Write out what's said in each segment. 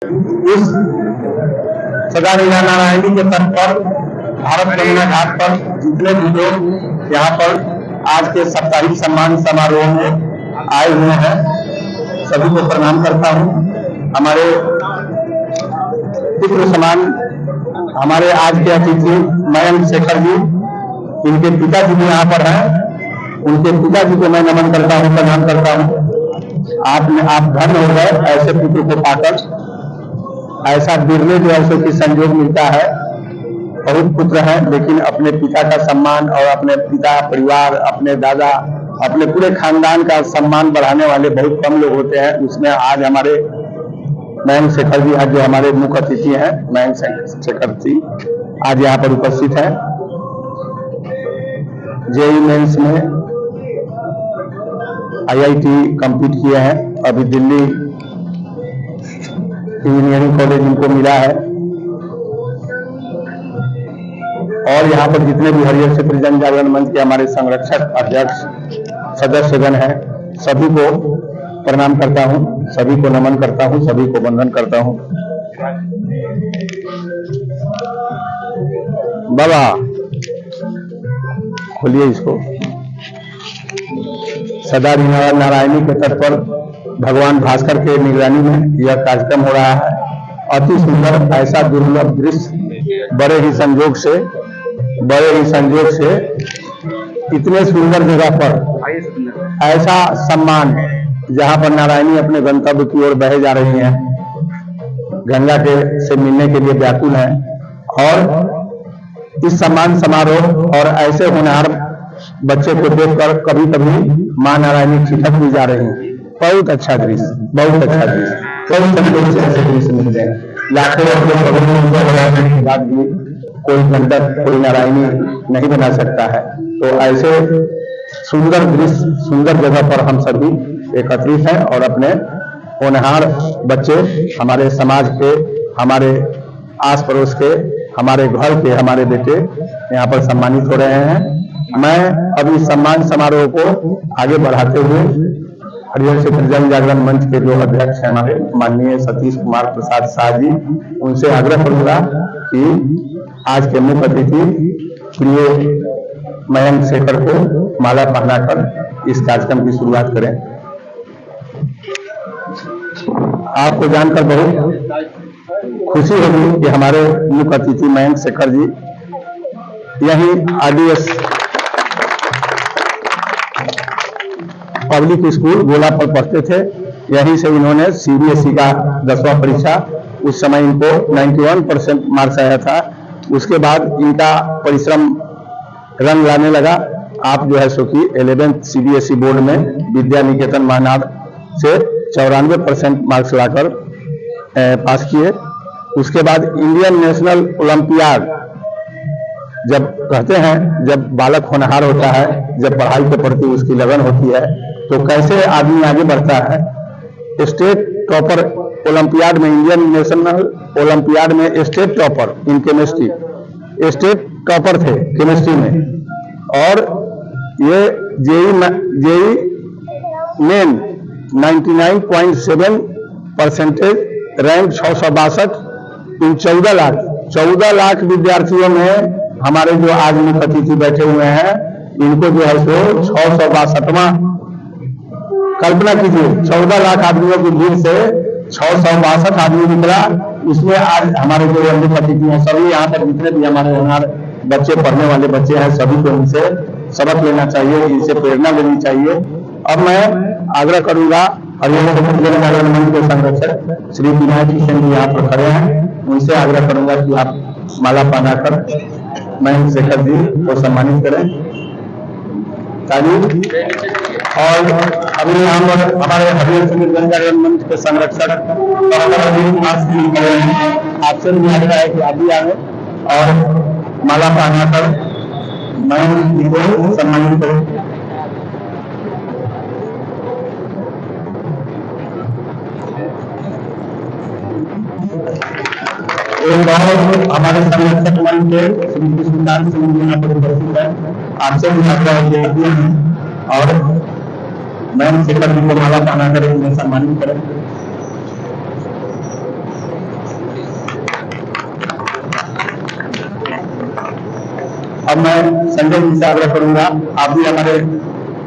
इस सदारीला नारायणी के तट पर भारत यमुना घाट पर जितने भी लोग यहाँ पर आज के साप्ताहिक सम्मान समारोह में आए हुए हैं, सभी को प्रणाम करता हूँ। हमारे पुत्र समान हमारे आज के अतिथि मयंक शेखर जी, इनके पिताजी भी यहाँ पर हैं, उनके पिताजी को मैं नमन करता हूँ, प्रणाम करता हूँ। आप धन्य हो गए ऐसे पुत्र को पाकर। ऐसा बिरले जो ऐसे की संयोग मिलता है। बहुत पुत्र हैं लेकिन अपने पिता का सम्मान और अपने पिता परिवार, अपने दादा, अपने पूरे खानदान का सम्मान बढ़ाने वाले बहुत कम लोग होते हैं। उसमें आज हमारे मयंक शेखर जी, आज जो हमारे मुख्य अतिथि हैं मयंक शेखर जी, आज यहाँ पर उपस्थित हैं। जेईई मेंस में IIT कंप्लीट किए हैं, अभी दिल्ली इंजीनियरिंग कॉलेज इनको मिला है। और यहाँ पर जितने भी हरियर क्षेत्र जन जागरण मंच के हमारे संरक्षक अध्यक्ष सदस्यगण हैं, सभी को प्रणाम करता हूँ, सभी को नमन करता हूँ, सभी को वंदन करता हूँ। बाबा खोलिए इसको। सदारीला नारायणी के तट पर भगवान भास्कर के निगरानी में यह कार्यक्रम हो रहा है। अति सुंदर, ऐसा दुर्लभ दृश्य, बड़े ही संयोग से इतने सुंदर जगह पर ऐसा सम्मान, जहां पर नारायणी अपने गंतव्य की ओर बहे जा रही हैं, गंगा के से मिलने के लिए व्याकुल हैं। और इस सम्मान समारोह और ऐसे होनहार बच्चे को देखकर कभी कभी मां नारायणी छिटक भी जा रही हैं। बहुत अच्छा दृश्य, बहुत अच्छा दृश्य, बहुत संतोष से ऐसे दृश्य मिलते हैं। लाखों के बाद भी कोई गंडक, कोई नारायणी नहीं बना सकता है। तो ऐसे सुंदर दृश्य, सुंदर जगह पर हम सभी एकत्रित हैं और अपने होनहार बच्चे, हमारे समाज के, हमारे आस पड़ोस के, हमारे घर के, हमारे बेटे यहाँ पर सम्मानित हो रहे हैं। मैं अभी सम्मान समारोह को आगे बढ़ाते हुए हरियर क्षेत्र जन जागरण मंच के जो अध्यक्ष हैं हमारे माननीय सतीश कुमार प्रसाद शाह जी, उनसे आग्रह करूंगा कि आज के मुख्य अतिथि प्रिय मयंक शेखर को माला पहनाकर इस कार्यक्रम की शुरुआत करें। आपको जानकर बहुत खुशी होगी कि हमारे मुख्य अतिथि मयंक शेखर जी यही RDS पब्लिक स्कूल गोला पर पढ़ते थे। यहीं से इन्होंने CBSE का 10वां परीक्षा, उस समय इनको 91% मार्क्स आया था। उसके बाद इनका परिश्रम रंग लाने लगा। आप जो है सो कि 11th CBSE बोर्ड में विद्या निकेतन महानाद से 94% मार्क्स लाकर पास किए। उसके बाद इंडियन नेशनल ओलंपियाड, जब कहते हैं जब बालक होनहार होता है, जब पढ़ाई के प्रति उसकी लगन होती है, तो कैसे आदमी आगे बढ़ता है। स्टेट टॉपर ओलंपियाड में, इंडियन नेशनल ओलंपियाड में state topper in chemistry, state topper थे केमिस्ट्री में। और ये जेईई मेन 99.7% रैंक 662। इन 14 लाख विद्यार्थियों में हमारे जो आज मुख्य अतिथि बैठे हुए हैं, इनको जो है सो 662वां, कल्पना कीजिए 14 लाख आदमियों की भीड़ से 662 आदमी निकला। इसमें आज हमारे जो मुख्य अतिथि हैं, सभी यहाँ पर जितने भी हमारे होनहार बच्चे, पढ़ने वाले बच्चे हैं, सभी को इनसे सबक लेना चाहिए, इनसे प्रेरणा लेनी चाहिए। अब मैं आग्रह करूंगा हरियर क्षेत्र जन जागरण मंच के संरक्षक श्री विनायक किशन जी यहाँ पर खड़े हैं, उनसे आग्रह करूंगा कि आप माला पहनाकर मयंक शेखर जी को सम्मानित करें। और अभी यहाँ पर हमारे हरियर क्षेत्र जन जागरण मंच के संरक्षक आपसे भी आग्रह है कि आप भी आए और माला पहनाकर मयंक जी को सम्मानित करें। हमारे संरक्षक मंच के श्री कृष्णकांत सिंह जी यहाँ पर उपस्थित है, आपसे भी आग्रह है और मयंक शेखर जी को माला पहनाकर इन्हें सम्मानित करें। अब मैं संजय जी से आग्रह करूंगा, आप भी हमारे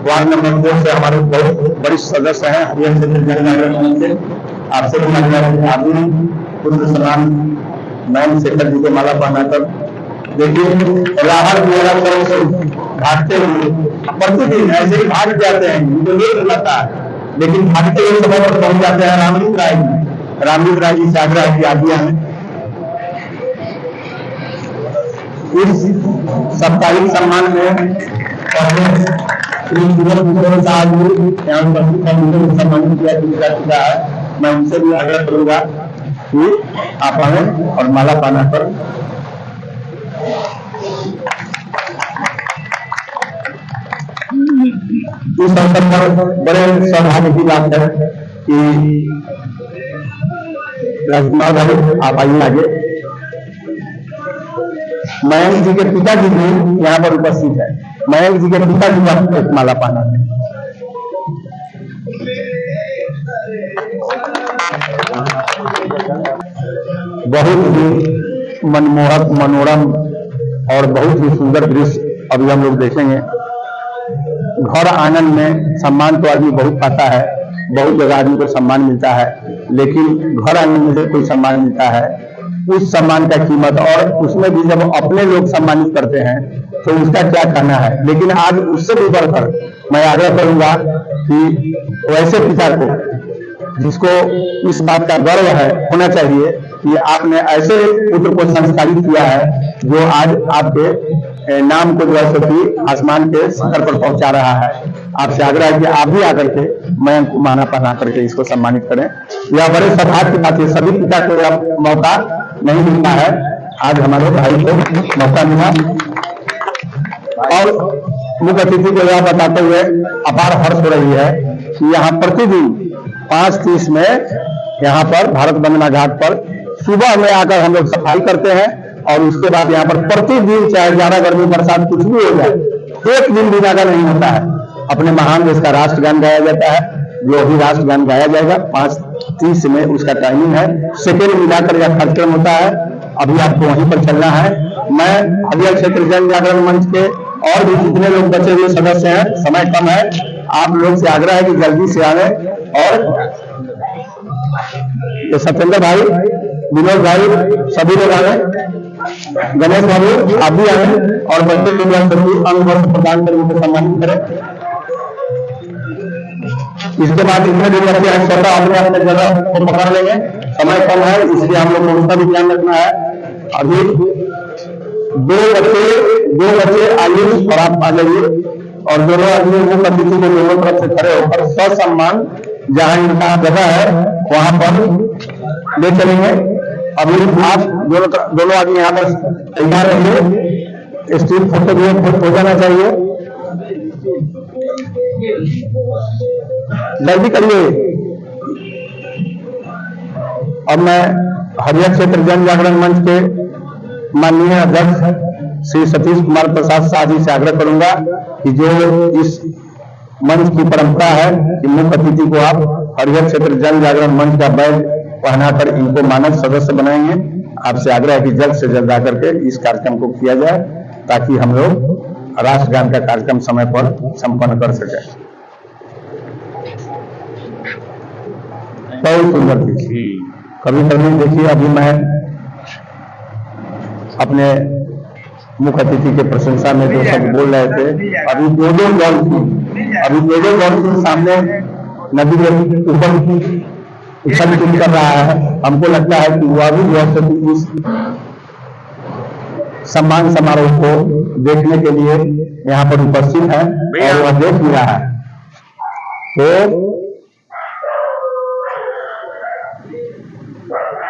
वार्ड नंबर 2 से हमारे बहुत वरिष्ठ सदस्य हैं हरियाणा क्षेत्र जन जागरण मंच से, आपसे भी आग्रह है आप भी पुत्र सलाम नयन शेखर जी को माला पहनाकर देखिए राहत वगैरह से भागते हुए प्रतिदिन ऐसे ही भाग जाते हैं, उनको लेट रहता है लेकिन भागते हुए समय पर पहुंच जाते हैं। रामदीप राय जी से आग्रह है कि आप भी हमें इस साप्ताहिक सम्मान में सम्मानित किया जा चुका है। मैं उनसे भी आग्रह करूंगा कि आप हमें और माला पाना पर इस अवसर पर बड़े सौभाग्य की बात है कि राजकुमार भाई आप आइए आगे। मयंक जी के पिताजी भी यहाँ पर उपस्थित है। मयंक जी के पिताजी का एक माला पाना है। बहुत ही मनमोहक मनोरम और बहुत ही सुंदर दृश्य अभी हम लोग देखेंगे। घर आनंद में सम्मान तो आदमी बहुत पाता है, बहुत जगह आदमी को सम्मान मिलता है, लेकिन घर आनंद में से कोई सम्मान मिलता है उस सम्मान का कीमत, और उसमें भी जब अपने लोग सम्मानित करते हैं तो उसका क्या कहना है। लेकिन आज उससे भी बढ़कर मैं आग्रह करूंगा कि वैसे पिता को जिसको इस बात का गर्व है होना चाहिए कि आपने ऐसे पुत्र को संस्कारित किया है जो आज आपके नाम को जो है कि आसमान के शिखर पर पहुंचा रहा है। आपसे आग्रह है कि आप भी आकर के मयंक को माला पहना करके इसको सम्मानित करें। यह बड़े सौभाग्य की बात है, सभी पिता को यह मौका नहीं मिलता है। आज हमारे भाई को मौका मिला और मुख्य अतिथि को यह बताते हुए अपार हर्ष हो रही है कि यहाँ प्रतिदिन 5:30 में यहाँ पर भारत वंदना घाट पर सुबह में आकर हम लोग सफाई करते हैं और उसके बाद यहाँ पर प्रतिदिन चाहे ज्यादा गर्मी बरसात कुछ भी हो जाए एक दिन भी ज्यादा नहीं होता है। अपने महान देश का राष्ट्रगान गाया जाता है, जो भी राष्ट्रगान गाया जाएगा 5:30 में उसका टाइमिंग है। सेकेंड मिलाकर यह कार्यक्रम होता है। अभी आपको वहीं पर चलना है। मैं हरियाणा क्षेत्र जन जागरण मंच के और भी जितने लोग बचे हुए सदस्य हैं, समय कम है, आप लोग से आग्रह है कि जल्दी से आवे। और ये सत्येंद्र भाई, विनोद भाई, सभी लोग आए, गणेश बाबू आप भी आए और बच्चे को अंग प्रदान कर उनको सम्मानित करें। इसके बाद इतने दिन बच्चे स्वतः अपने अपने जगह को पकड़ लेंगे, समय कम है इसलिए हम लोग को उसका भी ध्यान रखना है। अभी दो बच्चे आयुष और आप आ जाइए और दोनों आदमी मुख्य अतिथि को दोनों तरफ से खड़े होकर ससम्मान जहां इनका जगह है वहां पर ले चलेंगे। अभी आप दोनों आदमी यहाँ पर तैयार रहिए, स्टील फोटो भी हो जाना चाहिए, जल्दी करिए। अब मैं हरियाणा क्षेत्र जन जागरण मंच के माननीय अध्यक्ष श्री सतीश कुमार प्रसाद शाह जी से आग्रह करूंगा कि जो इस मंच की परंपरा है कि मुख्य अतिथि को आप हरियाणा क्षेत्र जन जागरण मंच का बैज पहनाकर इनको मानद सदस्य बनाएंगे। आपसे आग्रह है कि जल्द से जल्द आकर के इस कार्यक्रम को किया जाए ताकि हम लोग राष्ट्रगान का कार्यक्रम समय पर संपन्न कर सके। बहुत सुंदर थी। कभी देखिए, अभी मैं अपने मुख्य अतिथि के प्रशंसा में जो सब बोल रहे थे, अभी दो डॉल्फिन सामने नदी के ऊपर उछल कूद कर रहा है। हमको लगता है कि वह भी जो है इस सम्मान समारोह को देखने के लिए यहाँ पर उपस्थित है और वह देख भी रहा है। तो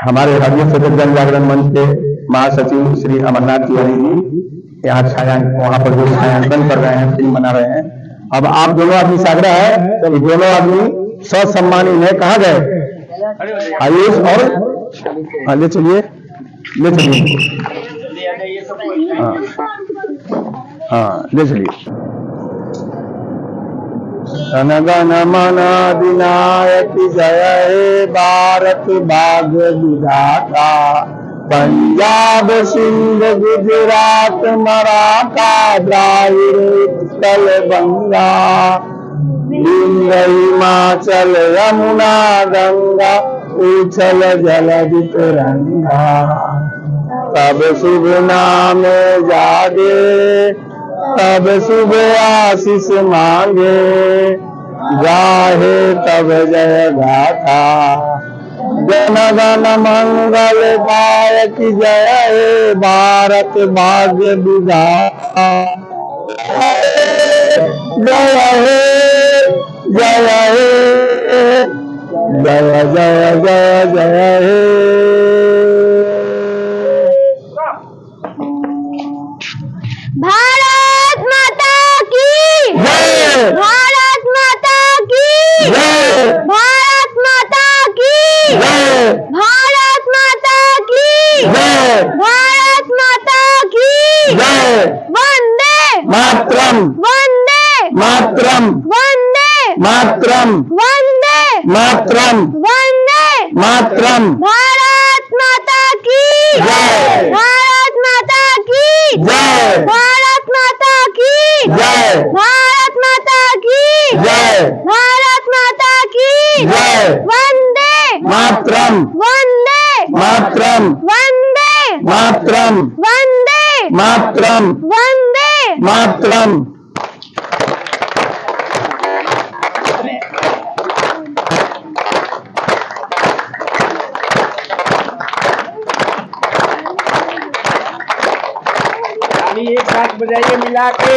हमारे हरियाणा क्षेत्र जन जागरण मंच के महासचिव श्री अमरनाथ तिवारी जी यहाँ वहां पर जो छायांकन कर रहे हैं, फिल्म बना रहे हैं। अब आप दोनों आदमी से आग्रह है कि दोनों आदमी ससम्मान इन्हें कहाँ गए, आयुष और ले चलिए हाँ ले चलिए। जनगण मन अधिनायक जय हे भारत भाग्य विधाता, पंजाब सिंध गुजरात मराठा द्राविड़ उत्कल बंगा, विंध्य हिमाचल यमुना गंगा, उछल जलधि तरंगा। तब शुभ नाम जागे, तब शुभ आशीष मांगे, गाहे तब जय गाथा, जन गण मंगल दायक जय हे भारत भाग्य विधाता। जय हे जय हे जय जय जय जय हे। भारत माता की जय, भारत माता की जय, भारत माता की जय, भारत माता की जय, भारत माता की जय। वंदे मातरम, वंदे मातरम, वंदे मातरम, वंदे मातरम, वंदे मातरम। भारत माता की जय। भारत माता की जय। भारत माता की जय। भारत माता की जय। भारत माता की जय। वंदे मातरम, वंदे मातरम, वंदे मातरम, वंदे मातरम, वंदे मातरम। एक साथ बजाइए मिला के।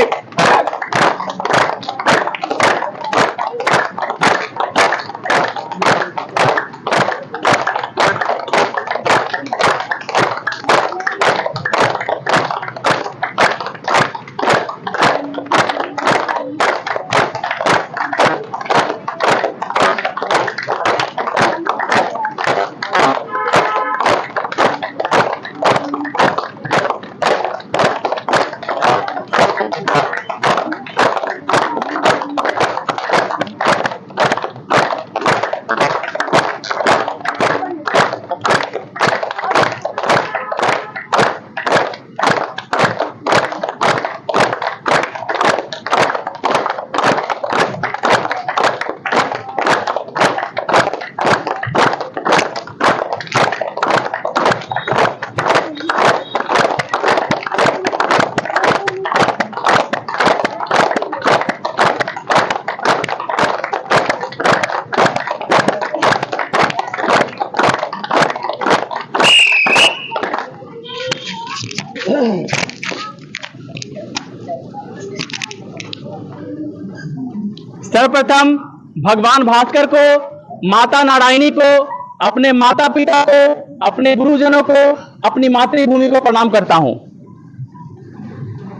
सर्वप्रथम भगवान भास्कर को, माता नारायणी को, अपने माता पिता को, अपने गुरुजनों को, अपनी मातृभूमि को प्रणाम करता हूं।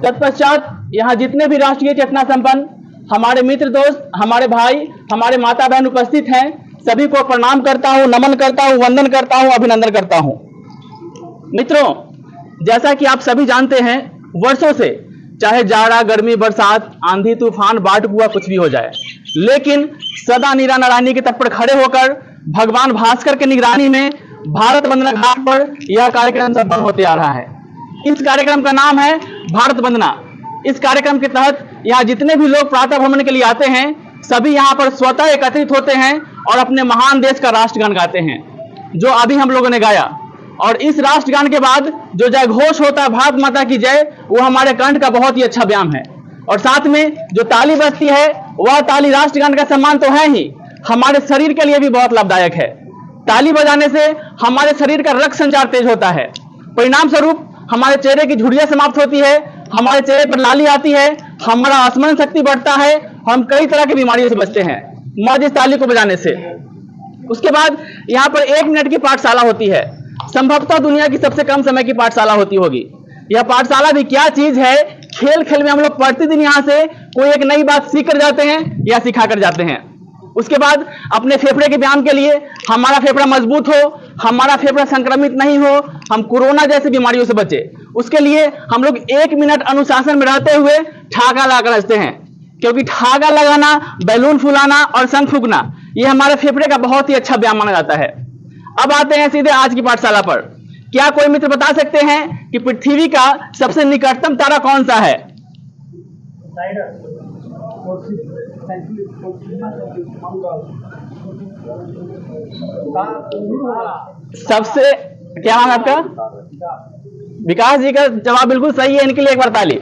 तत्पश्चात यहाँ जितने भी राष्ट्रीय चेतना संपन्न हमारे मित्र दोस्त, हमारे भाई, हमारे माता बहन उपस्थित हैं, सभी को प्रणाम करता हूं, नमन करता हूं, वंदन करता हूं, अभिनंदन करता हूं। मित्रों, जैसा कि आप सभी जानते हैं, वर्षों से चाहे जाड़ा, गर्मी, बरसात, आंधी, तूफान, बाढ़, कुआ कुछ भी हो जाए, लेकिन सदा नीरा नारायणी के तट पर खड़े होकर भगवान भास्कर के निगरानी में भारत वंदना घाट पर यह कार्यक्रम संपन्न होते आ रहा है। इस कार्यक्रम का नाम है भारत वंदना। इस कार्यक्रम के तहत यहाँ जितने भी लोग प्रातः भ्रमण के लिए आते हैं, सभी यहाँ पर स्वतः एकत्रित होते हैं और अपने महान देश का राष्ट्रगान गाते हैं, जो अभी हम लोगों ने गाया। और इस राष्ट्रगान के बाद जो जय घोष होता है, भारत माता की जय, वो हमारे कंठ का बहुत ही अच्छा व्यायाम है। और साथ में जो ताली बजती है, वह ताली राष्ट्रगान का सम्मान तो है ही, हमारे शरीर के लिए भी बहुत लाभदायक है। ताली बजाने से हमारे शरीर का रक्त संचार तेज होता है, परिणाम स्वरूप हमारे चेहरे की झुर्रियां समाप्त होती है, हमारे चेहरे पर लाली आती है, हमारा स्मरण शक्ति बढ़ता है, हम कई तरह की बीमारियों से बचते हैं मौज इस ताली को बजाने से। उसके बाद यहाँ पर 1 मिनट की पाठशाला होती है, संभवतः दुनिया की सबसे कम समय की पाठशाला होती होगी। यह पाठशाला भी क्या चीज है, खेल खेल में हम लोग प्रतिदिन यहाँ से कोई एक नई बात सीख कर जाते हैं या सिखा कर जाते हैं। उसके बाद अपने फेफड़े के व्यायाम के लिए, हमारा फेफड़ा मजबूत हो, हमारा फेफड़ा संक्रमित नहीं हो, हम कोरोना जैसी बीमारियों से बचे, उसके लिए हम लोग 1 मिनट अनुशासन में रहते हुए ठागा लगाकर हंसते हैं, क्योंकि ठागा लगाना, बैलून फुलाना और शंख फूंकना, ये हमारे फेफड़े का बहुत ही अच्छा व्यायाम माना जाता है। अब आते हैं सीधे आज की पाठशाला पर। क्या कोई मित्र बता सकते हैं कि पृथ्वी का सबसे निकटतम तारा कौन सा है? सबसे, क्या नाम है आपका? विकास जी का जवाब बिल्कुल सही है, इनके लिए एक बार ताली।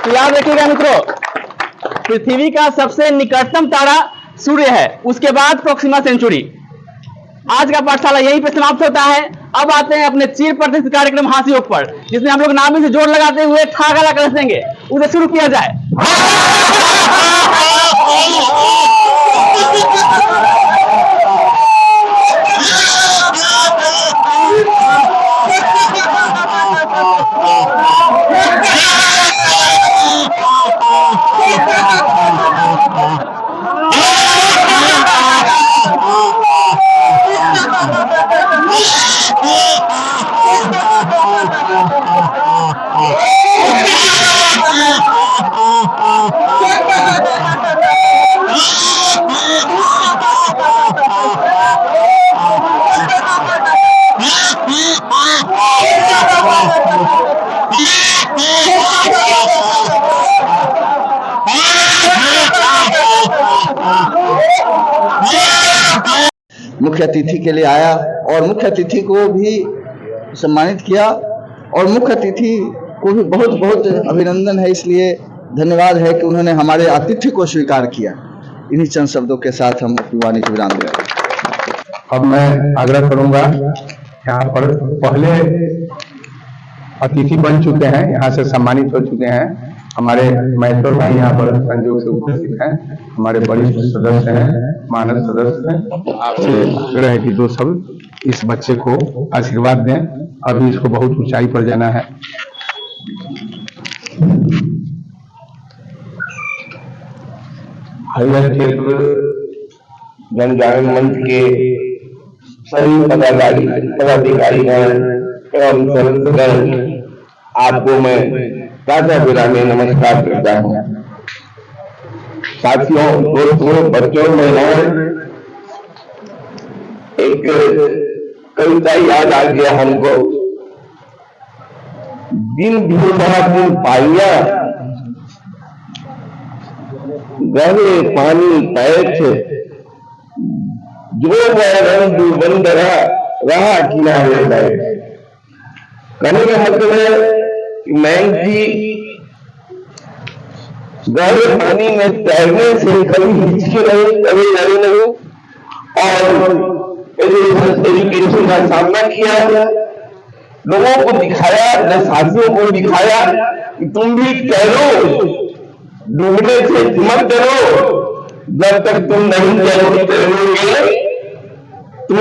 तो याद रखिएगा मित्रों, पृथ्वी का सबसे निकटतम तारा सूर्य है, उसके बाद प्रोक्सिमा सेंचुरी। आज का पाठशाला यहीं पे समाप्त होता है। अब आते हैं अपने चिर प्रतिष्ठित कार्यक्रम हास्य योग पर, जिसमें हम लोग नामी से जोड़ लगाते हुए ठाकरा कसेंगे। उसे शुरू किया जाए। मुख्य अतिथि के लिए आया और मुख्य अतिथि को भी सम्मानित किया, और मुख्य अतिथि को भी बहुत बहुत अभिनंदन है, इसलिए धन्यवाद है कि उन्होंने हमारे आतिथ्य को स्वीकार किया। इन्हीं चंद शब्दों के साथ हम अपनी वाणी को विराम दे रहे हैं। अब मैं आग्रह करूंगा, यहाँ पर पहले अतिथि बन चुके हैं, यहाँ से सम्मानित हो चुके हैं। हमारे मैथुर भाई यहाँ पर संयोग से उपस्थित हैं, हमारे वरिष्ठ सदस्य हैं, मानद सदस्य हैं। आपसे आग्रह है कि दो शब्द इस बच्चे को आशीर्वाद दें, अभी इसको बहुत ऊंचाई पर जाना है। हरिहर क्षेत्र जनजागरण मंच के सभी पदाधिकारीगण एवं सदस्यगण, आपको मैं प्रातः विराम में नमस्कार करता हूँ। साथियों, दोस्तों, बच्चों, महिलाओं, एक कविता याद आ गया हमको। दिन भी बड़ा दिन पाइया, गहरे पानी पैठ, जो रंग बंद रहा किनारे बैठ। कहने का मतलब है कि मैं जी गहरे पानी में तैरने से कभी हिचके नहीं, कभी डरे नहीं, और एजुकेशन का सामना किया, लोगों को दिखाया, अपने साथियों को दिखाया कि तुम भी तैरो, डूबने से मत डरो। जब तक तुम नहीं तैरोगे तुम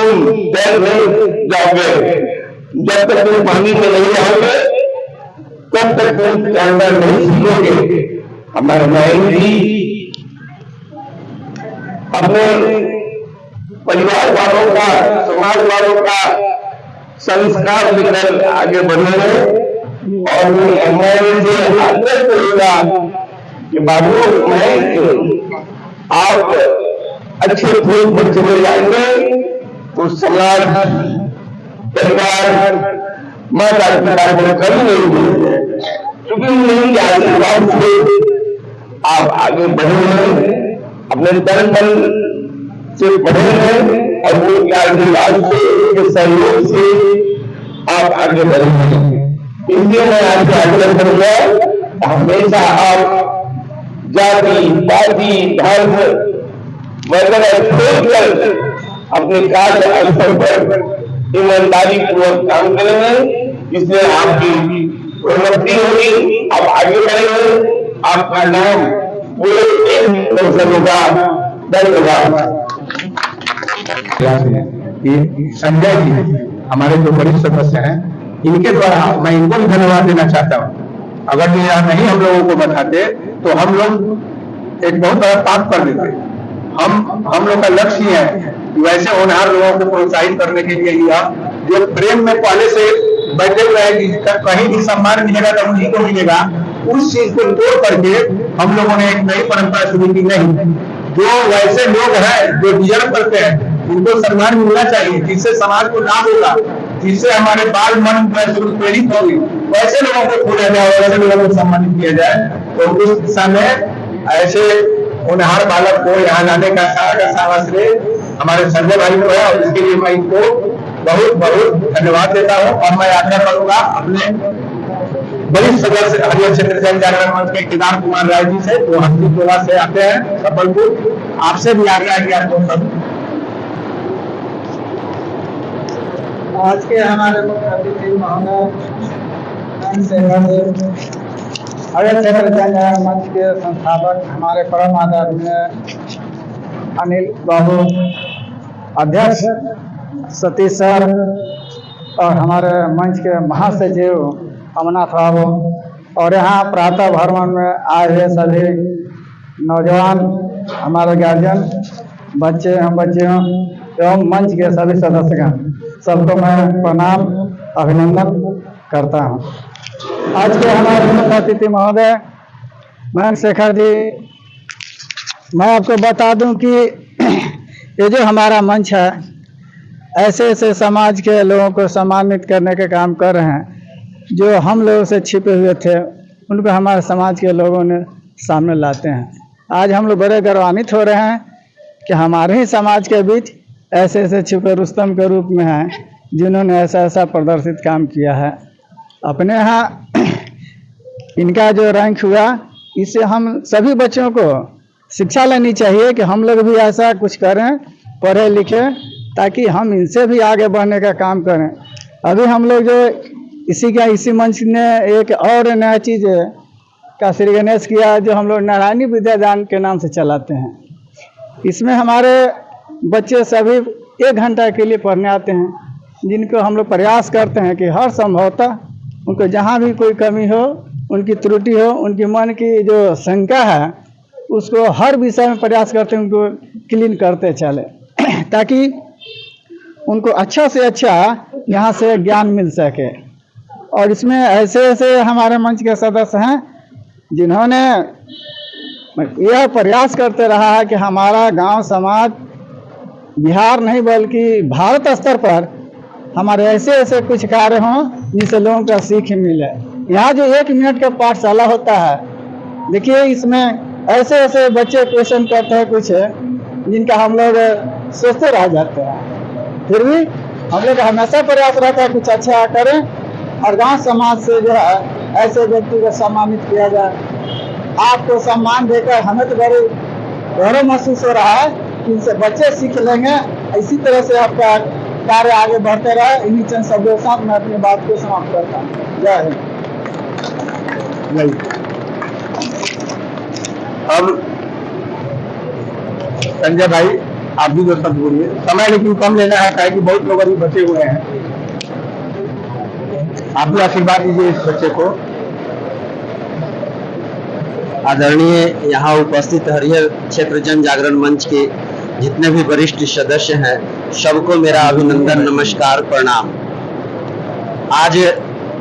तैर नहीं जाओगे, जब तक तुम पानी में नहीं आओगे तब तक तुम तैरना नहीं सीखोगे। हमारे नायक जी अपने परिवार वालों का, समाज वालों का संस्कार लेकर आगे बढ़े हैं, और मैं से आग्रह करूंगा कि बाबू, मैं आप अच्छे फूल पर चले जाएंगे तो समाज, परिवार, माता पिता को कभी नहीं मिलेंगे, क्योंकि उन्हीं के आशीर्वाद से आप आगे बढ़े हैं, अपने तन मन से बढ़े हैं, और उनके आशीर्वाद से, उनके सहयोग से आप आगे बढ़े हैं। इसलिए मैं आपसे आग्रह करूंगा, हमेशा आप जाति, पार्टी, धर्म वगैरह छोड़कर अपने कार्य अवसर पर ईमानदारी पूर्वक काम करेंगे, इसलिए आपकी उन्नति होगी, आप आगे बढ़ेंगे, आपका नाम पूरे होगा। धन्यवाद। संजय जी हमारे जो वरिष्ठ सदस्य हैं, इनके द्वारा मैं इनको भी धन्यवाद देना चाहता हूँ। अगर ये नहीं हम लोगों को बताते तो हम लोग एक बहुत बड़ा पाप कर देते। हम लोग का लक्ष्य ये है कि वैसे होनहार लोगों को प्रोत्साहित करने के लिए ही आप जो प्रेम में पहले से बैठे हुए हैं कि कहीं भी सम्मान मिलेगा तो उन्हीं को मिलेगा, उस चीज को तोड़ करके हम लोगों ने एक नई परंपरा शुरू की। नहीं, जो वैसे लोग हैं जो डिजर्व करते हैं उनको सम्मान मिलना चाहिए, जिससे समाज को लाभ होगा, जिससे हमारे बाल मन प्रेरित होगी, वैसे लोगों को खोजा जाए, वैसे लोगों को सम्मानित किया जाए। तो उस दिशा में ऐसे होनहार बालक को यहाँ लाने का सारा श्रेय हमारे संजय भाई को है, और इसके लिए मैं इनको बहुत बहुत धन्यवाद देता हूँ। और मैं आशा करूंगा अपने वरिष्ठ सदस्य हरियर क्षेत्र जन जागरण मंच के केदार कुमार राय जी से, जो हस्ती टोला से आते हैं सफलपुर, आपसे भी आग्रह है कि आपको सब आज के हमारे मुख्य अतिथि महोदय हरियर क्षेत्र जन जागरण मंच के संस्थापक हमारे परम आदरणीय अनिल बाबू, अध्यक्ष सतीश सर, और हमारे मंच के महासचिव अमरनाथ बाबू, और यहाँ प्रातः भ्रमण में आए हुए सभी नौजवान, हमारे गार्जियन, बच्चे एवं बच्चियों एवं मंच के सभी सदस्यगण, सबको मैं प्रणाम अभिनंदन करता हूँ। आज के हमारे मुख्य अतिथि महोदय मयंक शेखर जी, मैं आपको बता दूं कि ये जो हमारा मंच है, ऐसे ऐसे समाज के लोगों को सम्मानित करने के काम कर रहे हैं, जो हम लोगों से छिपे हुए थे, उनको हमारे समाज के लोगों ने सामने लाते हैं। आज हम लोग बड़े गौरवान्वित हो रहे हैं कि हमारे ही समाज के बीच ऐसे ऐसे छिपे रुस्तम के रूप में हैं, जिन्होंने ऐसा ऐसा प्रदर्शित काम किया है। अपने यहाँ इनका जो रैंक हुआ, इससे हम सभी बच्चों को शिक्षा लेनी चाहिए कि हम लोग भी ऐसा कुछ करें, पढ़े लिखे, ताकि हम इनसे भी आगे बढ़ने का काम करें। अभी हम लोग जो इसी मंच ने एक और नया चीज़ का श्री गणेश किया, जो हम लोग नारायणी विद्यादान के नाम से चलाते हैं। इसमें हमारे बच्चे सभी 1 घंटा के लिए पढ़ने आते हैं, जिनको हम लोग प्रयास करते हैं कि हर संभवतः उनको जहाँ भी कोई कमी हो, उनकी त्रुटि हो, उनकी मन की जो शंका है, उसको हर विषय में प्रयास करते हैं उनको क्लीन करते चले, ताकि उनको अच्छा से अच्छा यहाँ से ज्ञान मिल सके। और इसमें ऐसे ऐसे हमारे मंच के सदस्य हैं, जिन्होंने यह प्रयास करते रहा है कि हमारा गांव समाज बिहार नहीं बल्कि भारत स्तर पर हमारे ऐसे ऐसे कुछ कार्य हों, जिससे लोगों का सीख मिले। यहाँ जो 1 मिनट का पाठशाला होता है, देखिए इसमें ऐसे ऐसे बच्चे क्वेश्चन करते हैं कुछ, जिनका हम लोग सोचते रह जाते हैं। फिर भी हम लोग हमेशा प्रयास रहता है कुछ अच्छा करें, और गांव समाज से जो है ऐसे व्यक्ति को सम्मानित किया जाए। आपको सम्मान देकर हमें तो बड़े गौरव महसूस हो रहा है कि इनसे बच्चे सीख लेंगे। इसी तरह से आपका कार्य आगे बढ़ते रहे। इन्हीं चंद शब्दों के साथ मैं अपनी बात को समाप्त करता हूँ। जय हिंद। अब संजय भाई आप भी दो शब्द बोलिए, समय लेकिन कम लेना है, क्या कि बहुत लोग अभी बचे हुए हैं। आप भी आशीर्वाद दीजिए इस बच्चे को। आदरणीय यहाँ उपस्थित हरियर क्षेत्र जन जागरण मंच के जितने भी वरिष्ठ सदस्य हैं, सबको मेरा अभिनंदन, नमस्कार, प्रणाम। आज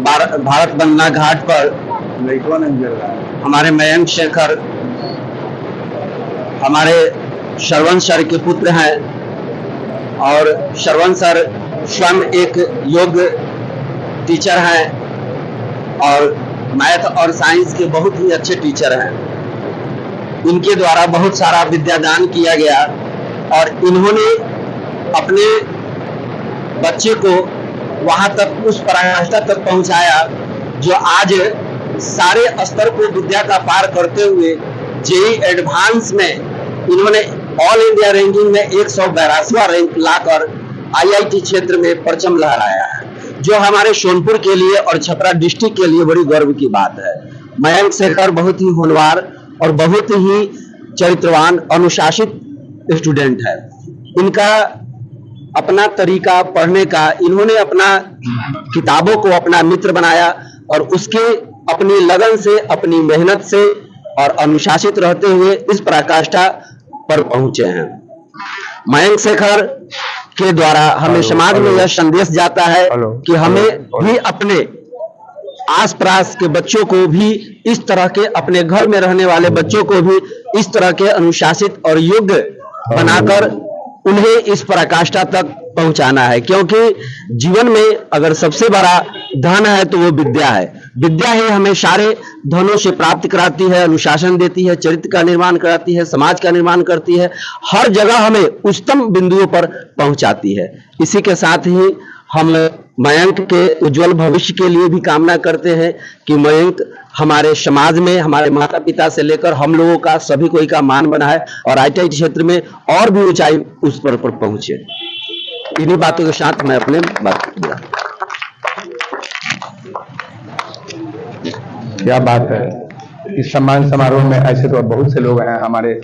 भारत बंदना घाट पर हमारे मयंक शेखर हमारे श्रवण सर के पुत्र हैं, और श्रवण सर स्वयं एक योग टीचर हैं और मैथ और साइंस के बहुत ही अच्छे टीचर हैं। इनके द्वारा बहुत सारा विद्यादान किया गया, और इन्होंने अपने बच्चे को वहां तक, उस पराकाष्ठा तक पहुंचाया जो आज सारे स्तर को विद्या का पार करते हुए जेईई एडवांस में इन्होंने ऑल इंडिया रैंकिंग में 182वां रैंक लाकर आईआईटी क्षेत्र में परचम लहराया है, जो हमारे सोनपुर के लिए और छपरा डिस्ट्रिक्ट के लिए बड़ी गर्व की बात है। मयंक शेखर बहुत ही होनहार और बहुत ही चरित्रवान, अनुशासित स्टूडेंट है। इनका अपना तरीका पढ़ने का, इन्होंने अपना किताबों को अपना मित्र बनाया, और उसके अपनी लगन से, अपनी मेहनत से और अनुशासित रहते हुए इस पराकाष्ठा पर पहुंचे हैं। मयंक शेखर के द्वारा हमें समाज में यह संदेश जाता है कि हमें भी अपने आस पास के बच्चों को भी इस तरह के, अपने घर में रहने वाले बच्चों को भी इस तरह के अनुशासित और योग्य बनाकर उन्हें इस पराकाष्ठा तक पहुंचाना है, क्योंकि जीवन में अगर सबसे बड़ा धन है तो वो विद्या है। विद्या ही हमें सारे धनों से प्राप्त कराती है, अनुशासन देती है, चरित्र का निर्माण कराती है, समाज का निर्माण करती है, हर जगह हमें उच्चतम बिंदुओं पर पहुंचाती है। इसी के साथ ही हम मयंक के उज्जवल भविष्य के लिए भी कामना करते हैं कि मयंक हमारे समाज में, हमारे माता पिता से लेकर हम लोगों का, सभी कोई का मान बनाए और ITI क्षेत्र में और भी ऊंचाई उस पर पहुंचे। इन्हीं बातों के साथ मैं अपने बात किया। क्या बात है। इस सम्मान समारोह में ऐसे तो बहुत से लोग हैं, हमारे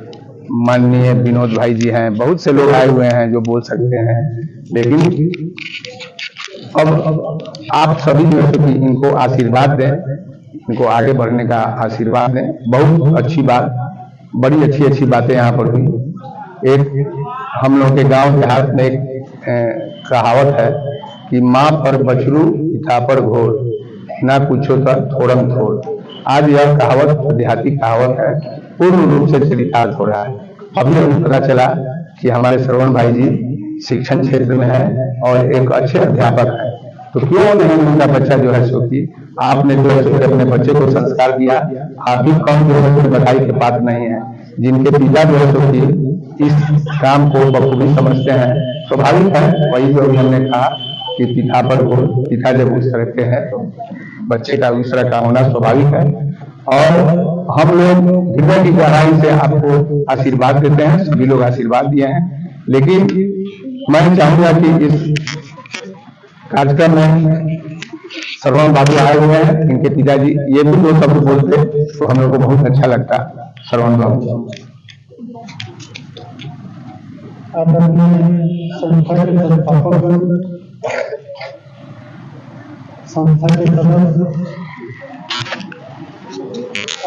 माननीय विनोद भाई जी हैं, बहुत से लोग आए हुए हैं जो बोल सकते हैं, लेकिन अब आप सभी जो है कि इनको आशीर्वाद दें, इनको आगे बढ़ने का आशीर्वाद दें। बहुत अच्छी बात, बड़ी अच्छी अच्छी बातें यहाँ पर हुई। एक हम लोग के गांव देहात में एक कहावत है कि माँ पर बछरू पिता पर घोर, ना पूछो तो थोड़म थोड़। आज यह कहावत देहाती कहावत है, पूर्ण रूप से चरितार्थ हो रहा है। अभी हमें पता चला कि हमारे श्रवण भाई जी शिक्षण क्षेत्र में है और एक अच्छे अध्यापक है, तो क्यों नहीं उनका बच्चा जो है सो कि आपने जो है सो अपने बच्चे को संस्कार दिया। आप ही कौन जो है बधाई के पात्र नहीं है, जिनके पिता जो है सो कि इस काम को बखूबी समझते हैं। स्वाभाविक है, वही जो हमने कहा कि पिता पर पिता जब उस तरह के हैं तो बच्चे का उस तरह का होना स्वाभाविक है। और हम लोग हृदय की गहराई से आपको आशीर्वाद देते हैं, सभी लोग आशीर्वाद दिए हैं, लेकिन मैं चाहूंगा कि इस कार्यक्रम में श्रवण बाबू आए हुए हैं, इनके पिताजी ये भी दो शब्द बोलते तो हम लोग को बहुत अच्छा लगता। श्रवण बाबू संस्था के सदस्य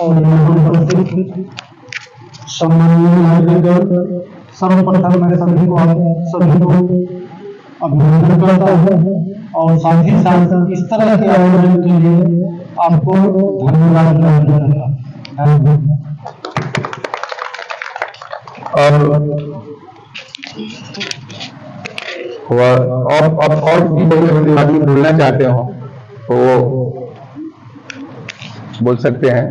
और सर्वप्रथम मैं सभी को अभिनंदन करता हूँ और साथ ही साथ इस तरह के आयोजन के लिए आपको धन्यवाद करता हूँ। और भी कोई आदमी बोलना चाहते हो तो वो बोल सकते हैं।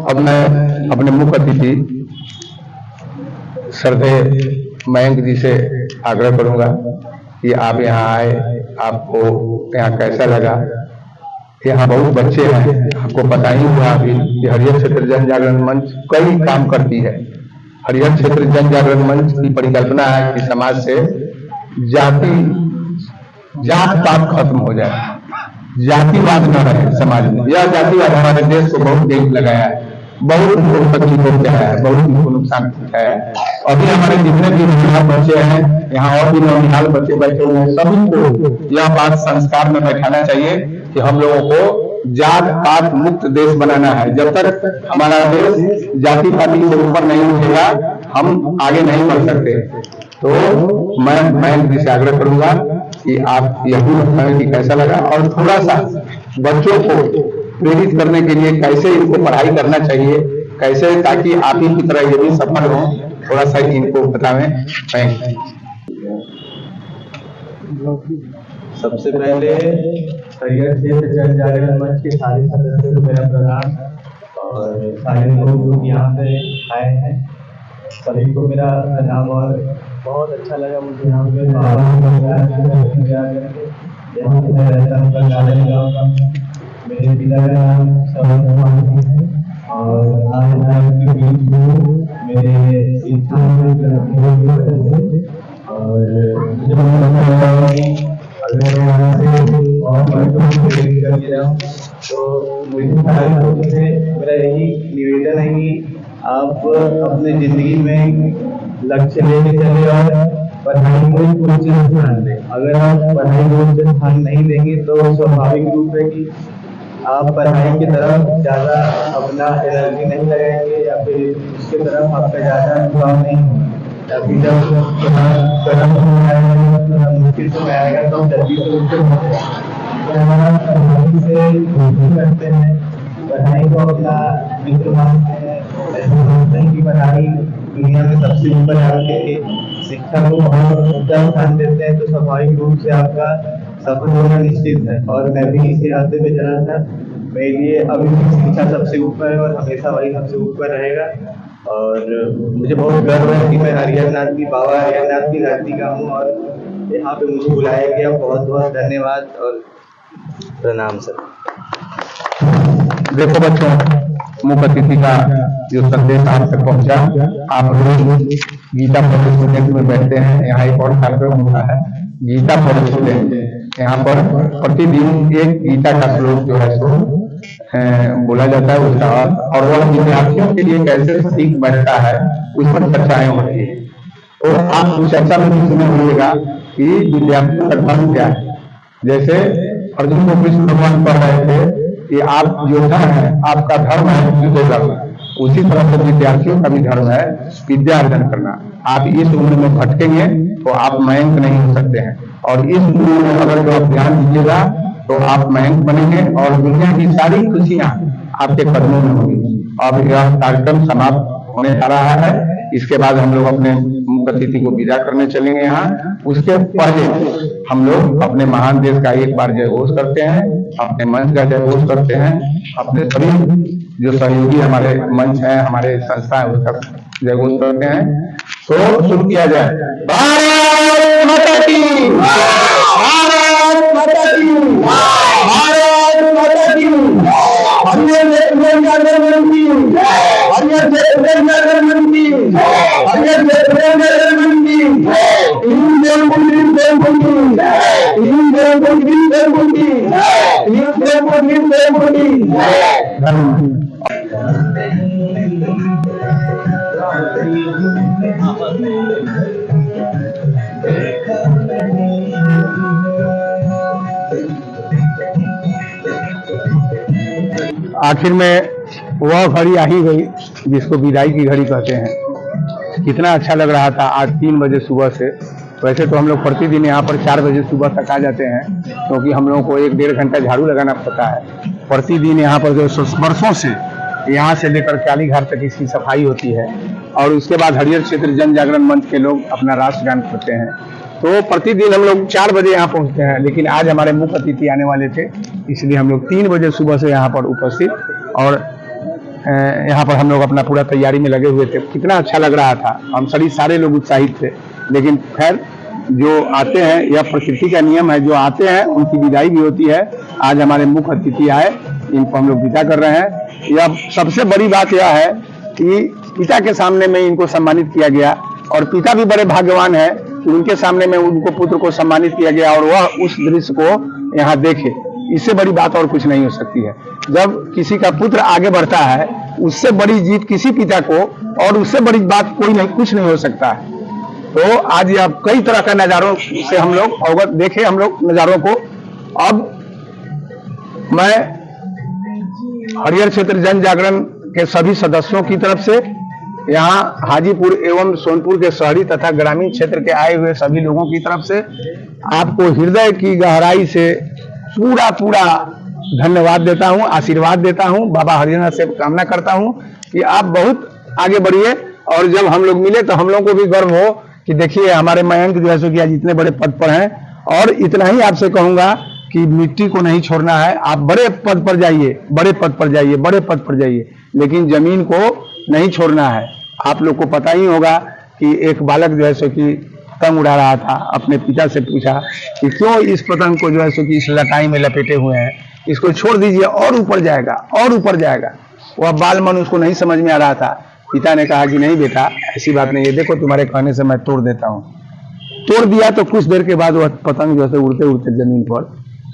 अब मैं अपने मुख्य अतिथि श्रद्धेय मयंक जी से आग्रह करूंगा कि आप यहाँ आए, आपको यहाँ कैसा लगा। यहाँ बहुत बच्चे हैं, आपको पता ही हुआ अभी कि हरियर क्षेत्र जन जागरण मंच कई काम करती है। हरियर क्षेत्र जन जागरण मंच की परिकल्पना है कि समाज से जात पात खत्म हो जाए, जातिवाद न रहे समाज में। यह जातिवाद हमारे देश को बहुत देख लगाया है, बहुत तकलीफ पहुंचाया है, बहुत उनको नुकसान पहुंचाया है। अभी हमारे जितने भी नौनिहाल बच्चे हैं, यहाँ और भी नौनिहाल बच्चे बैठे हुए हैं, सभी को यह बात संस्कार में बैठाना चाहिए कि हम लोगों को जात पात मुक्त देश बनाना है। जब तक हमारा देश जाति पाति से ऊपर नहीं उठेगा, हम आगे नहीं बढ़ सकते। तो मैं इनसे आग्रह करूंगा कि आप यह भी बताएं कि कैसा लगा और थोड़ा सा बच्चों को प्रेरित करने के लिए कैसे इनको पढ़ाई करना चाहिए, कैसे, ताकि आप ही की तरह ये भी सफल हो, थोड़ा सा इनको बताएं। सबसे पहले हरियर क्षेत्र जन जागरण मंच के सारे सदस्यों को मेरा प्रणाम और सारे लोग जो यहाँ पे आए हैं सभी को मेरा प्रणाम। और बहुत अच्छा लगा मुझे यहाँ पे यहाँ पे मैं रहता हूँ गार्डन गाँव का। मेरे पिता का नाम श्रवण कुमार है और आज के बीच में मेरे शिक्षा और अगर मैं यहाँ से और तो मुझे मेरा यही निवेदन है कि आप अपने जिंदगी में लक्ष्य लेके चले और पढ़ाई को उच्च स्थान दें। अगर आप पढ़ाई को उच्च स्थान नहीं देंगे तो स्वाभाविक रूप है कि आप पढ़ाई की तरफ ज़्यादा अपना एनर्जी नहीं लगाएंगे या फिर उसके तरफ आपका ज़्यादा जुड़ाव नहीं होगा। या फिर जब मुश्किल समय आएगा तो जल्दी से उससे करते हैं, पढ़ाई को अपना मित्र मानते हैं, ऐसा मानते हैं कि पढ़ाई दुनिया में सबसे ऊपर आके शिक्षा को बहुत ऊंचा स्थान देते हैं तो स्वाभाविक रूप से आपका सफल होना निश्चित है। और मैं भी इसी रास्ते पे चला था। मेरे लिए अभी भी शिक्षा सबसे ऊपर है और हमेशा वही सबसे ऊपर रहेगा। और मुझे बहुत गर्व है कि मैं हरिहरनाथ की बाबा हरिहरनाथ की धरती का हूँ और यहाँ पे मुझे बुलाया गया। बहुत बहुत धन्यवाद और प्रणाम सर। देखो बच्चों, मुख्य अतिथि का जो संदेश आप तक पहुंचा, आप रोज गीता पढ़ स्टूडेंट में बैठते हैं। यहाँ एक और कार्यक्रम होता है गीता पढ़ स्टूडेंट। यहाँ पर प्रतिदिन एक गीता का श्लोक जो है सो बोला जाता है उसका, और वह विद्यार्थियों के लिए कैसे सीख बैठता है उस पर चर्चाएं होती है। तो आप उस चर्चा में भी सुने होंगे कि विद्यार्थियों का धर्म क्या है। जैसे अर्जुन को कृष्ण भगवान कह रहे थे कि आप योद्धा हैं, आपका धर्म है युद्ध करना, उसी तरह से विद्यार्थियों का भी धर्म है विद्या अर्जन करना। आप इस उम्र में भटकेंगे तो आप मयंक नहीं हो सकते हैं, और इस उम्र में अगर जो आप ध्यान दीजिएगा तो आप मयंक बनेंगे और दुनिया की सारी खुशियां आपके कदमों में होंगी। अब यह कार्यक्रम समाप्त होने जा रहा है। इसके बाद हम लोग अपने मुख्य अतिथि को विदा करने चलेंगे यहाँ। उसके पहले हम लोग अपने महान देश का एक बार जय घोष करते हैं, अपने मंच का जय घोष करते हैं, अपने सभी जो सहयोगी हमारे मंच है, हमारे संस्था है, उसका जय घोष करते हैं। तो शुरू किया जाए। भारत माता की, भारत माता की, भारत माता की, हरियर से प्रेम अगरबत्ती, हरियर से प्रेम अगरबत्ती, हरियर से प्रेम अगरबत्ती, इन देव कुंडी, देव कुंडी, इन देव कुंडी, देव कुंडी, इन देव कुंडी, देव कुंडी। आखिर में वह घड़ी आ ही गई जिसको विदाई की घड़ी कहते हैं। कितना अच्छा लग रहा था आज 3 बजे सुबह से। वैसे तो हम लोग प्रतिदिन यहाँ पर 4 बजे सुबह तक आ जाते हैं, क्योंकि हम लोगों को 1-1.5 घंटा झाड़ू लगाना पड़ता है। प्रतिदिन यहाँ पर जो वर्षों से यहाँ से लेकर काली घाट तक इसकी सफाई होती है, और उसके बाद हरियर क्षेत्र जन जागरण मंच के लोग अपना राष्ट्रगान करते हैं। तो प्रतिदिन हम लोग 4 बजे यहाँ पहुँचते हैं, लेकिन आज हमारे मुख्य अतिथि आने वाले थे, इसलिए हम लोग 3 बजे सुबह से यहाँ पर उपस्थित, और यहाँ पर हम लोग अपना पूरा तैयारी में लगे हुए थे। कितना अच्छा लग रहा था, हम सभी सारे लोग उत्साहित थे। लेकिन खैर जो आते हैं, यह प्रकृति का नियम है, जो आते हैं उनकी विदाई भी होती है। आज हमारे मुख्य अतिथि आए, इनको हम लोग विदा कर रहे हैं। यह सबसे बड़ी बात यह है कि पिता के सामने में इनको सम्मानित किया गया, और पिता भी बड़े भाग्यवान है कि उनके सामने में उनको पुत्र को सम्मानित किया गया, और वह उस दृश्य को यहाँ देखे। इससे बड़ी बात और कुछ नहीं हो सकती है। जब किसी का पुत्र आगे बढ़ता है, उससे बड़ी जीत किसी पिता को और उससे बड़ी बात कोई नहीं, कुछ नहीं हो सकता है। तो आज यह कई तरह का नजारों से हम लोग अवगत देखे, हम लोग नजारों को। अब मैं हरियर क्षेत्र जन जागरण के सभी सदस्यों की तरफ से, यहाँ हाजीपुर एवं सोनपुर के शहरी तथा ग्रामीण क्षेत्र के आए हुए सभी लोगों की तरफ से आपको हृदय की गहराई से पूरा धन्यवाद देता हूँ, आशीर्वाद देता हूँ। बाबा हरिहरनाथ से कामना करता हूँ कि आप बहुत आगे बढ़िए, और जब हम लोग मिले तो हम लोगों को भी गर्व हो कि देखिए हमारे मयंक जो है सो कि आज इतने बड़े पद पर हैं। और इतना ही आपसे कहूंगा कि मिट्टी को नहीं छोड़ना है। आप बड़े पद पर जाइए, बड़े पद पर जाइए, बड़े पद पर जाइए, लेकिन जमीन को नहीं छोड़ना है। आप लोग को पता ही होगा कि एक बालक जो है सो कि पतंग उड़ा रहा था, अपने पिता से पूछा कि क्यों इस पतंग को जो है सो कि इस लटाई में लपेटे हुए हैं, इसको छोड़ दीजिए और ऊपर जाएगा, और ऊपर जाएगा। वह बाल मन उसको नहीं समझ में आ रहा था। पिता ने कहा कि नहीं बेटा, ऐसी बात नहीं है, देखो तुम्हारे कहने से मैं तोड़ देता हूँ। तोड़ दिया तो कुछ देर के बाद वह पतंग जो है उड़ते उड़ते जमीन पर।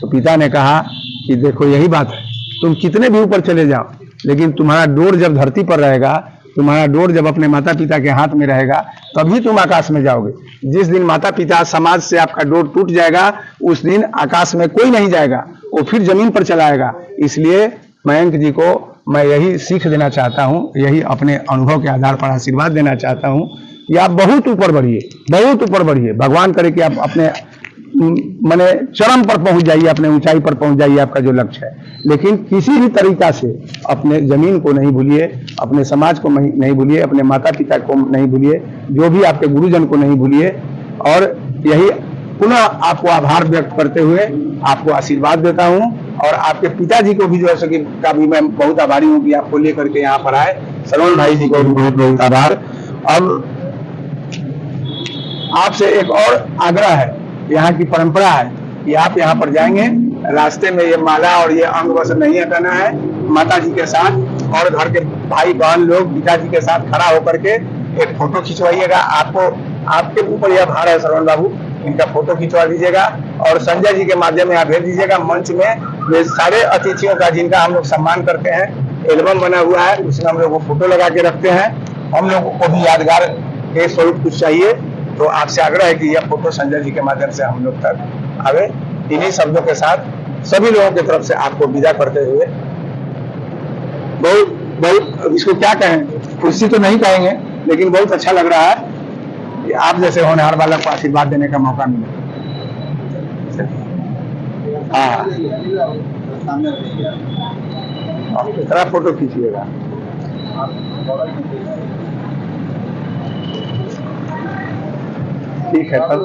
तो पिता ने कहा कि देखो यही बात है, तुम कितने भी ऊपर चले जाओ, लेकिन तुम्हारा डोर जब धरती पर रहेगा, तुम्हारा डोर जब अपने माता पिता के हाथ में रहेगा, तभी तुम आकाश में जाओगे। जिस दिन माता पिता समाज से आपका डोर टूट जाएगा, उस दिन आकाश में कोई नहीं जाएगा, वो फिर जमीन पर चला आएगा। इसलिए मयंक जी को मैं यही सीख देना चाहता हूँ, यही अपने अनुभव के आधार पर आशीर्वाद देना चाहता हूँ कि आप बहुत ऊपर बढ़िए, बहुत ऊपर बढ़िए। भगवान करे कि आप अपने माने चरम पर पहुंच जाइए, अपने ऊंचाई पर पहुंच जाइए, आपका जो लक्ष्य है। लेकिन किसी भी तरीका से अपने जमीन को नहीं भूलिए, अपने समाज को नहीं भूलिए, अपने माता पिता को नहीं भूलिए, जो भी आपके गुरुजन को नहीं भूलिए। और यही पुनः आपको आभार व्यक्त करते हुए आपको आशीर्वाद देता हूं। और आपके पिताजी को भी जो है कि का भी मैं बहुत आभारी हूं कि आपको लेकर के यहाँ पर आए। श्रवण भाई जी को भी बहुत बहुत आभार। अब आपसे एक और आग्रह है, यहाँ की परंपरा है कि आप यहाँ पर जाएंगे, रास्ते में ये माला और ये अंग वस्त्र नहीं हटाना है। माता जी के साथ और घर के भाई बहन लोग पिताजी के साथ खड़ा होकर के एक फोटो खिंचवाइएगा। आपको आपके ऊपर यह भार है श्रवण बाबू, इनका फोटो खिंचवा दीजिएगा और संजय जी के माध्यम में आप भेज दीजिएगा। मंच में वे सारे अतिथियों का जिनका हम लोग सम्मान करते हैं, एल्बम बना हुआ है, उसमें हम लोग वो फोटो लगा के रखते हैं। हम लोगों को भी यादगार के स्वरूप कुछ चाहिए, तो आपसे आग्रह है कि यह फोटो संजय जी के माध्यम से हम लोग तक आवे। इन्हीं शब्दों के साथ सभी लोगों की तरफ से आपको विदा करते हुए बहुत बहुत इसको क्या कहें, खुशी तो नहीं कहेंगे, लेकिन बहुत अच्छा लग रहा है कि आप जैसे होनहार बालक को आशीर्वाद देने का मौका मिले। हाँ, इतना फोटो खींचिएगा। ठीक है तब